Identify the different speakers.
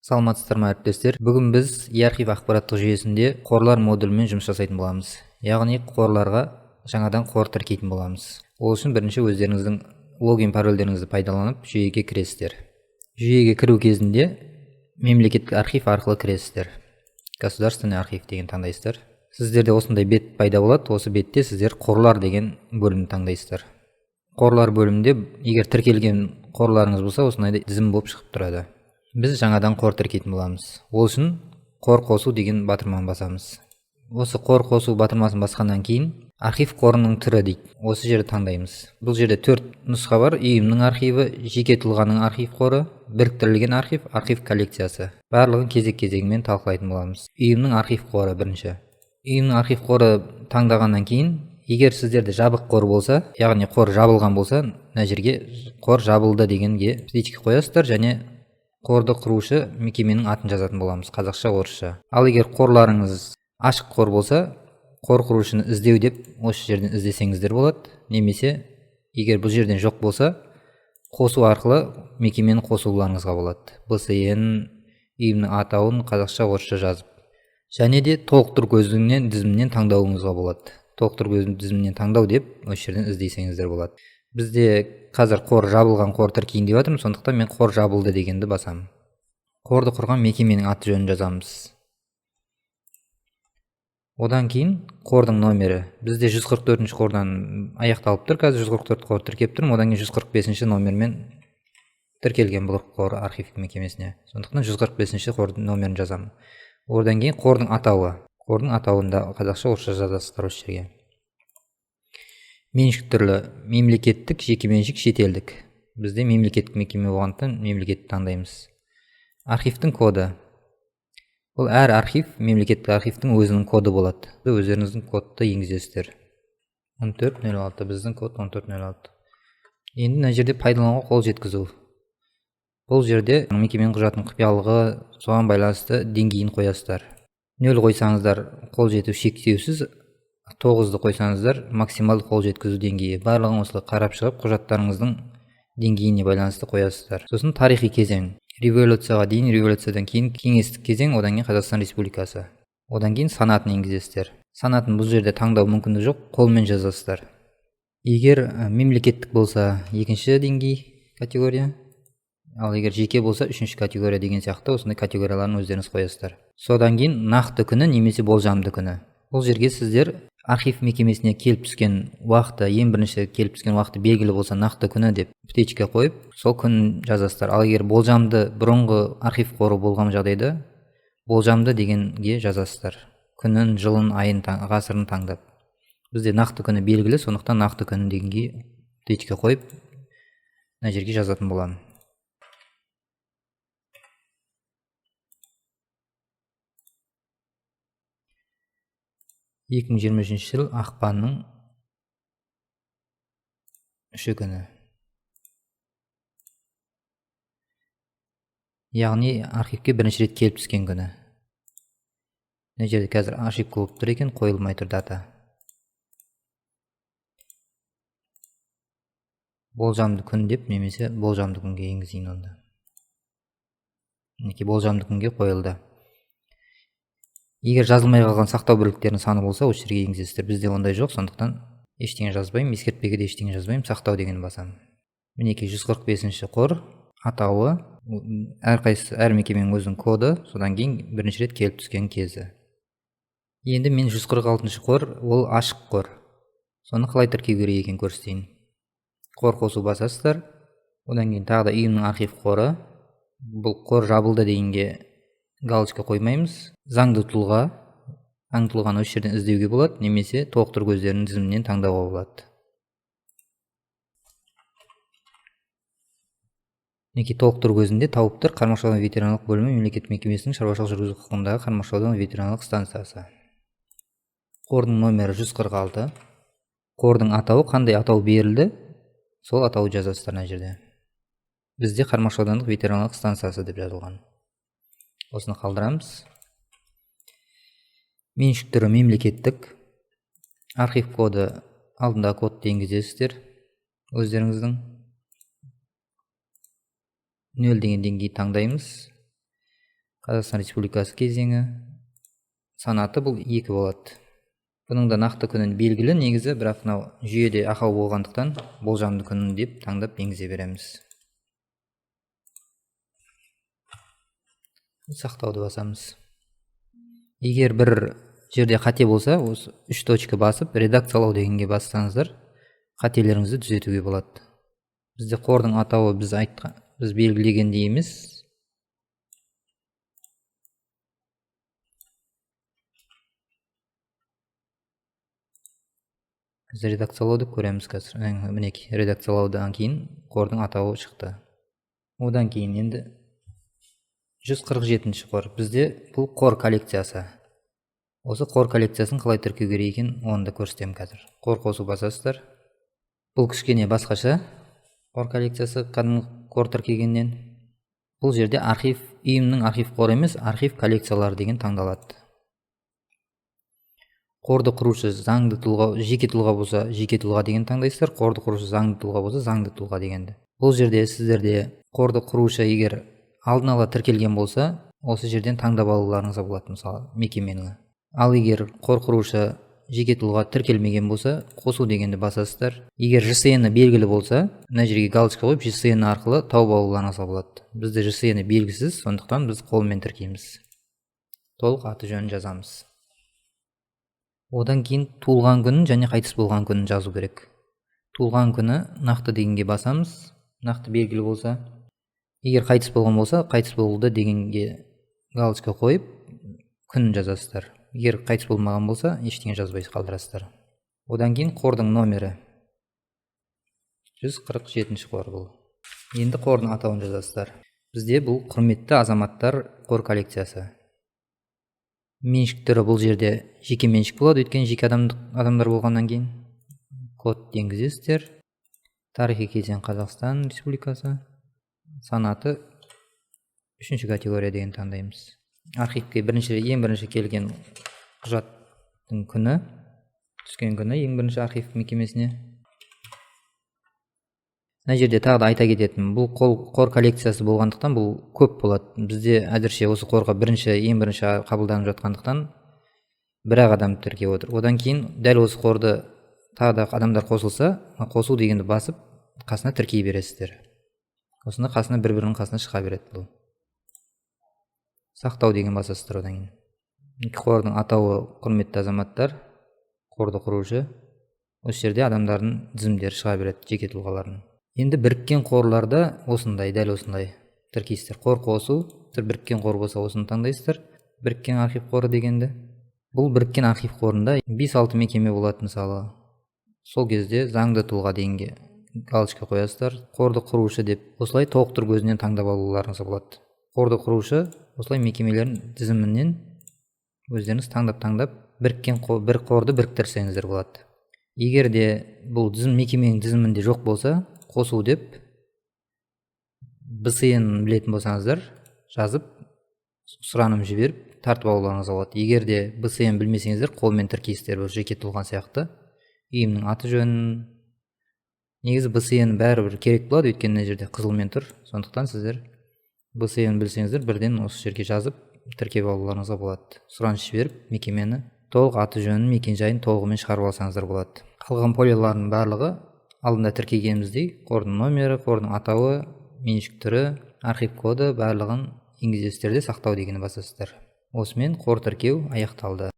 Speaker 1: Саламатсыздар ма әріптестер? Бүгін біз e-архив ақпараттық жүйесінде қорлар модулімен жұмыс жасайтын боламыз. Яғни қорларға жаңадан қор тіркейтін боламыз. Ол үшін бірінші өздеріңіздің логин парольдеріңізді пайдаланып жүйеге кіресіздер. Жүйеге кіру кезінде мемлекеттік архив арқылы кіресіздер. Государственный архив деген таңдайсыздар. Сіздерде осындай бет пайда болады. Осы бетте сіздер қорлар деген бөлімді таңдайсыздар. Қорлар бөлімінде егер тіркелген қорларыңыз болса, осындай тізім болып шығып тұрады. Біз жаңадан қор тіркейтін боламыз. Ол үшін қор қосу деген батырманы басамыз. Осы қор қосу батырмасын басқаннан кейін архив қорының түрі дейді. Осы жерді таңдаймыз. Бұл жерде 4 нұсқа бар: ұйымның архиві, жеке тұлғаның архив қоры, біріктірілген архив, архив коллекциясы. Барлығын кезек-кезегімен талқылайтын боламыз. Ұйымның архив қоры бірінші. Ұйымның архив қоры таңдағаннан кейін, егер сіздерде жабық қор болса, яғни қор жабылған болса, мына жерге қор жабылды дегенге птичка қоясыздар және қорды құрушы мекеменің атын жазатын боламыз, қазақша, орысша. Ал егер қорларыңыз ашық қор болса, қор құрушыны іздеу деп осы жерден іздесеңіздер болады. Немесе егер бұл жерден жоқ болса, қосу арқылы мекемені қосуларыңызға болады. БСН ұйымның атауын қазақша, орысша жазып. Және де толықтыр көзінен тізімінен таңдауыңызға болады. Толықтыр көзінің тізімінен таңдау деп осы жерден іздесеңіздер болады. Бізде қазір қор жабылған қор тіркейін деп жатырмын, сондықтан мен қор жабылды дегенді басамын. Қорды құрған мекеменің аты жөнін жазамыз. Одан кейін қордың номері. Бізде 144-ші қордан аяқталып тұр, қазір 144 қор тіркеп тұрмын. Одан кейін 145-ші номермен тіркелген бұл қор архив мекемесіне. Сондықтан 145-ші қордың номерін жазамын. Одан кейін қордың атауы. Қордың атауында қазақша, орысша жазасыздар осы жерге. Меншік түрлі: мемлекеттік, жекеменшік, шетелдік. Бізде мемлекеттік мекеме болғандықтан мемлекетті таңдаймыз. Архивтің коды. Бұл әр архив, мемлекеттік архивтің өзінің коды болады. Өздеріңіздің кодты енгізесіздер. 1406, біздің код 1406. Енді мына жерде пайдалануға қол жеткізу. Бұл жерде мекеменің құжатының құпиялығы, соған байланысты деңгейін қоясыздар. 0 қойсаңыздар қол жету шектеусіз, 9-ды қойсаңыздар максималды қол жеткізу деңгейі. Барлығын осылай қарап шығып, құжаттарыңыздың деңгейіне байланысты қоясыздар. Сосын тарихи кезең. Революцияға дейін, революциядан кейін кеңестік кезең, одан кейін Қазақстан Республикасы. Одан кейін санатын енгізесіздер. Санатын бұл жерде таңдау мүмкіндігі жоқ, қолмен жазасыздар. Егер мемлекеттік болса, екінші деңгей категория, ал егер жеке болса, үшінші категория деген сияқты осындай категорияларын өздеріңіз қоясыздар. Содан кейін нақты күні немесе болжамды күні. Бұл жерге сіздер архив мекемесіне келіп түскен уақыты, ең бірінші келіп түскен уақыты белгілі болса, нақты күні деп птичка қойып, сол күнін жазасыздар. Ал егер болжамды бұрынғы архив қоры болған жағдайда, болжамды дегенге жазасыздар. Күнін, жылын, айын, ғасырын таңдап. Бізде нақты күні белгілі, сондықтан нақты күні дегенге птичка қойып, мына жерге жазатын боламын. — 2023 жыл ақпанның 3 күні. Яғни архивке бірінші рет келіп түскен күні. Мына жерде қазір ошибка болып тұр екен, қойылмай тұр дата. Болжамды күн деп, немесе болжамды күнге енгізейін онда. Мінекей болжамды күнге қойылды. Егер жазылмай қалған сақтау бірліктерінің саны болса, осы жерге енгізесіздер. Бізде ондай жоқ, сондықтан ештеңе жазбаймын, ескертпеге де ештеңе жазбаймын, сақтау деген басамын. Мінекей 145-ші қор атауы, әр мекеменің өзінің коды, содан кейін бірінші рет келіп түскен кезі. Енді мен 146-ші қор, ол ашық қор. Соны қалай тіркеу керек екенін көрсетейін. Қор қосу басасыздар. Одан кейін тағы да ұйымның архив қоры. Бұл қор жабылды дегенге галочка қоймаймыз. Заңды тұлға, заңды тұлғаны осы жерден іздеуге болады, немесе толықтыр көздерінің тізімінен таңдауға болады. Мінекей толықтыр көзінде тауып тұр: Қармақшы ауданы ветеринарлық бөлімі мемлекеттік мекемесінің шаруашылық жүргізу құқығындағы Қармақшы ауданы ветеринарлық станциясы. Қордың номері 146. Қордың атауы, қандай атау берілді, сол атауы жазасыздар мына жерде. Бізде Қармақшы аудандық ветеринарлық станциясы деп жазылған. Осыны қалдырамыз. Меншік түрі мемлекеттік. Архив коды, алдында кодты енгізесіздер өздеріңіздің. 0 деген деңгей таңдаймыз. Қазақстан Республикасы кезеңі. Санаты бұл 2 болады. Бұның да нақты күнін белгілі негізі, бірақ мынау жүйеде ақау болғандықтан болжамды күнін деп таңдап енгізе береміз. Сақтауды басамыз. Егер бір жерде қате болса, осы 3 точка басып редакциялау дегенге бассаңыздар, қателеріңізді түзетуге болады. Бізде қордың атауы біз белгілегендей емес. Біз редакциялауды көреміз қазір. Мінекей, редакциялаудан кейін қордың атауы шықты. Одан кейін енді 147-ші қор. Бізде бұл қор коллекциясы. Осы қор коллекциясын қалай тіркеу керек екен, оны да көрсетемін қазір. Қор қосу басасыздар. Бұл кішкене басқаша. Қор коллекциясы кәдімгі қор тіркегеннен. Бұл жерде архив, ұйымның архив қоры емес, архив коллекциялары деген таңдалады. Қорды құрушы заңды тұлға, жеке тұлға болса, жеке тұлға деген таңдайсыздар. Қорды құрушы заңды тұлға болса, заңды тұлға дегенді. Бұл жерде сіздерде қорды құрушы егер алдын ала тіркелген болса, осы жерден таңдап алуларыңызға болады, мысалы, мекеменің. Ал егер қор құрушы жеке тұлға тіркелмеген болса, қосу дегенді басасыздар. Егер ЖСН белгілі болса, мына жерге галочка қойып, ЖСН арқылы тауып алуларыңызға болады. Бізде ЖСН белгісіз, сондықтан біз қолмен тіркейміз. Толық аты жөнін жазамыз. Одан кейін туылған күнін және қайтыс болған күнін жазу керек. Туылған күні нақты дегенге басамыз, нақты белгілі болса. Егер қайтыс болған болса, қайтыс болды дегенге галочка қойып, күнін жазасыздар. Егер қайтыс болмаған болса, ештеңе жазбайсыз, қалдырасыздар. Одан кейін қордың номері. 147-ші қор бұл. Енді қордың атауын жазасыздар. Бізде бұл құрметті азаматтар қор коллекциясы. Меншік түрі бұл жерде жеке меншік болады, өйткені жеке адамдар болғаннан кейін. Код енгізесіздер. Тарихи кезең Қазақстан Республикасы. Санаты 3-ші категория деген таңдаймыз. Архивке ең бірінші келген құжаттың күні, түскен күні ең бірінші архив мекемесіне. Мына жерде тағы да айта кететін, бұл қор коллекциясы болғандықтан бұл көп болады. Бізде әзірше осы қорға ең бірінші қабылданып жатқандықтан бір-ақ адам тіркеп отыр. Одан кейін дәл осы қорды тағы да адамдар қосылса, қосу дегенді басып, қасына тіркей бересіздер. Осында қасына бір-бірінің қасына шыға береді бұл. Сақтау деген басасыздар. Одан кейін қордың атауы құрметті азаматтар, қорды құрушы. Осы жерде адамдардың тізімдері шыға береді, жеке тұлғалардың. Енді біріккен қорларда осындай, дәл осындай тіркейсіздер. Қор қосу, біріккен қор болса осыны таңдайсыздар. Біріккен архив қоры дегенді. Бұл біріккен архив қорында 5-6 мекеме болады, мысалы. Сол кезде заңды тұлға дегенге галочка қоясыздар. Қорды құрушы деп осылай толықтыр көзінен таңдап алуларыңыз болады. Қорды құрушы осылай мекемелердің тізімінен өздеріңіз таңдап бір қорды біріктірсеңіздер болады. Егер де бұл мекеменің тізімінде жоқ болса, қосу деп БСН білетін болсаңыздар, жазып, сұраным жіберіп, тартып алуларыңызға болады. Егер де БСН білмесеңіздер, қолмен тіркейсіздер, жеке тұлға сияқты. Ұйымның аты жөнін, негізі БСН бәрібір керек болады, өйткені мына жерде қызылмен тұр. Сондықтан сіздер БСН білсеңіздер, бірден осы жерге жазып, тіркеп алуларыңызға болады. Сұраныс жіберіп, мекемені толық аты жөнін, мекен жайын толығымен шығарып алсаңыздар болады. Қалған полялардың барлығы алдында тіркегеніміздей қордың номері, қордың атауы, меншік түрі, архив коды барлығын енгізесіздер де сақтау дегені басасыздар. Осымен қор тіркеу аяқталды.